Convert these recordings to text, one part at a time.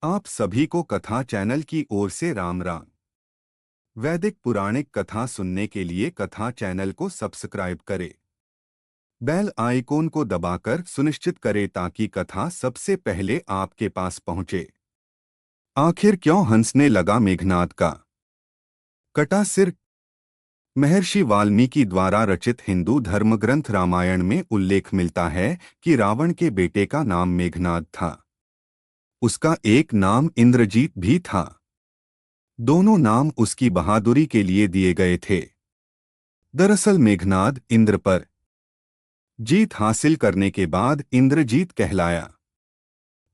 आप सभी को कथा चैनल की ओर से राम राम। वैदिक पुराणिक कथा सुनने के लिए कथा चैनल को सब्सक्राइब करें। बेल आइकॉन को दबाकर सुनिश्चित करें ताकि कथा सबसे पहले आपके पास पहुंचे। आखिर क्यों हंसने लगा मेघनाद का कटा सिर। महर्षि वाल्मीकि द्वारा रचित हिंदू धर्मग्रंथ रामायण में उल्लेख मिलता है कि रावण के बेटे का नाम मेघनाद था। उसका एक नाम इंद्रजीत भी था। दोनों नाम उसकी बहादुरी के लिए दिए गए थे। दरअसल मेघनाद इंद्र पर जीत हासिल करने के बाद इंद्रजीत कहलाया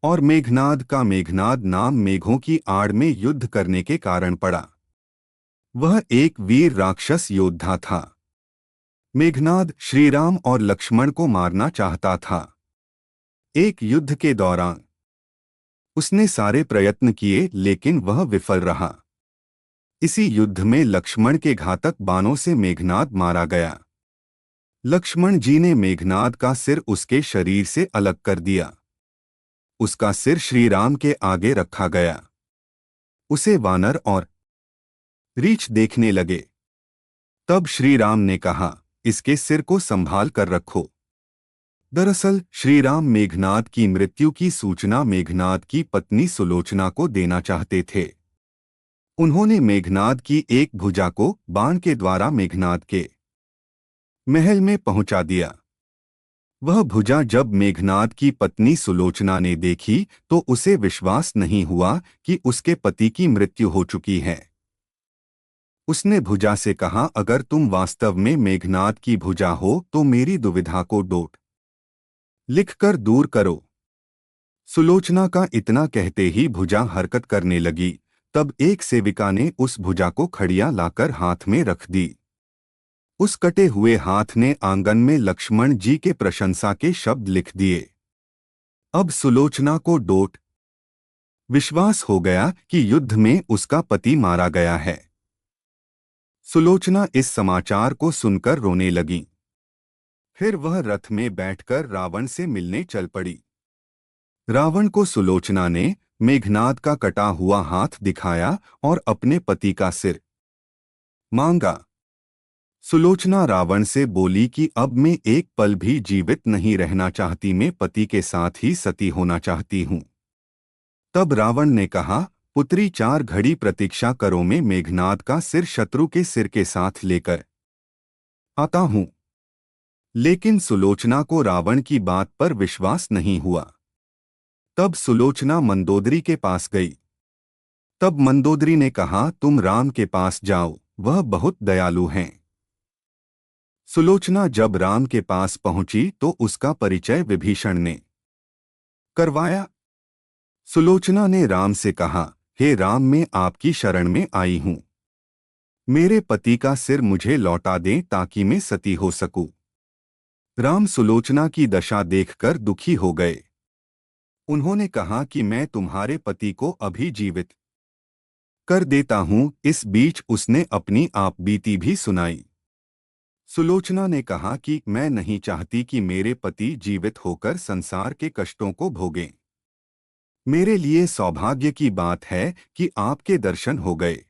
और मेघनाद का मेघनाद नाम मेघों की आड़ में युद्ध करने के कारण पड़ा। वह एक वीर राक्षस योद्धा था। मेघनाद श्रीराम और लक्ष्मण को मारना चाहता था। एक युद्ध के दौरान उसने सारे प्रयत्न किए लेकिन वह विफल रहा। इसी युद्ध में लक्ष्मण के घातक बाणों से मेघनाद मारा गया। लक्ष्मण जी ने मेघनाद का सिर उसके शरीर से अलग कर दिया। उसका सिर श्रीराम के आगे रखा गया। उसे वानर और रीछ देखने लगे। तब श्रीराम ने कहा, इसके सिर को संभाल कर रखो। दरअसल श्रीराम मेघनाद की मृत्यु की सूचना मेघनाद की पत्नी सुलोचना को देना चाहते थे। उन्होंने मेघनाद की एक भुजा को बाण के द्वारा मेघनाद के महल में पहुंचा दिया। वह भुजा जब मेघनाद की पत्नी सुलोचना ने देखी तो उसे विश्वास नहीं हुआ कि उसके पति की मृत्यु हो चुकी है। उसने भुजा से कहा, अगर तुम वास्तव में मेघनाद की भुजा हो तो मेरी दुविधा को डोट लिखकर दूर करो। सुलोचना का इतना कहते ही भुजा हरकत करने लगी। तब एक सेविका ने उस भुजा को खड़िया लाकर हाथ में रख दी। उस कटे हुए हाथ ने आंगन में लक्ष्मण जी के प्रशंसा के शब्द लिख दिए। अब सुलोचना को डोट विश्वास हो गया कि युद्ध में उसका पति मारा गया है। सुलोचना इस समाचार को सुनकर रोने लगी। फिर वह रथ में बैठकर रावण से मिलने चल पड़ी। रावण को सुलोचना ने मेघनाद का कटा हुआ हाथ दिखाया और अपने पति का सिर मांगा। सुलोचना रावण से बोली कि अब मैं एक पल भी जीवित नहीं रहना चाहती, मैं पति के साथ ही सती होना चाहती हूं। तब रावण ने कहा, पुत्री 4 घड़ी प्रतीक्षा करो, मैं मेघनाद का सिर शत्रु के सिर के साथ लेकर आता हूं। लेकिन सुलोचना को रावण की बात पर विश्वास नहीं हुआ। तब सुलोचना मंदोदरी के पास गई। तब मंदोदरी ने कहा, तुम राम के पास जाओ, वह बहुत दयालु हैं। सुलोचना जब राम के पास पहुंची तो उसका परिचय विभीषण ने करवाया। सुलोचना ने राम से कहा, हे राम, मैं आपकी शरण में आई हूं। मेरे पति का सिर मुझे लौटा दें ताकि मैं सती हो सकूं। राम सुलोचना की दशा देखकर दुखी हो गए। उन्होंने कहा कि मैं तुम्हारे पति को अभी जीवित कर देता हूं। इस बीच उसने अपनी आप बीती भी सुनाई। सुलोचना ने कहा कि मैं नहीं चाहती कि मेरे पति जीवित होकर संसार के कष्टों को भोगें। मेरे लिए सौभाग्य की बात है कि आपके दर्शन हो गए।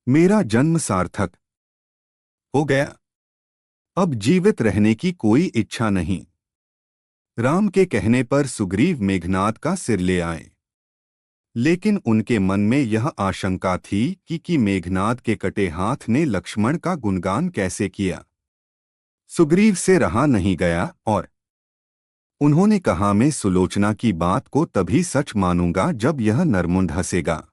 मेरा जन्म सार्थक हो गया। अब जीवित रहने की कोई इच्छा नहीं। राम के कहने पर सुग्रीव मेघनाद का सिर ले आए। लेकिन उनके मन में यह आशंका थी कि मेघनाद के कटे हाथ ने लक्ष्मण का गुणगान कैसे किया। सुग्रीव से रहा नहीं गया और उन्होंने कहा, मैं सुलोचना की बात को तभी सच मानूंगा जब यह नरमुंड हंसेगा।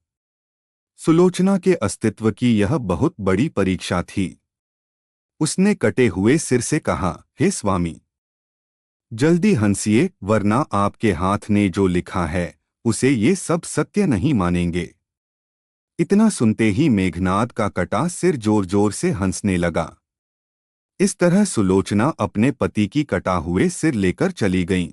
सुलोचना के अस्तित्व की यह बहुत बड़ी परीक्षा थी। उसने कटे हुए सिर से कहा, हे स्वामी, जल्दी हंसिए, वरना आपके हाथ ने जो लिखा है उसे ये सब सत्य नहीं मानेंगे। इतना सुनते ही मेघनाद का कटा सिर जोर जोर से हंसने लगा। इस तरह सुलोचना अपने पति की कटा हुए सिर लेकर चली गईं।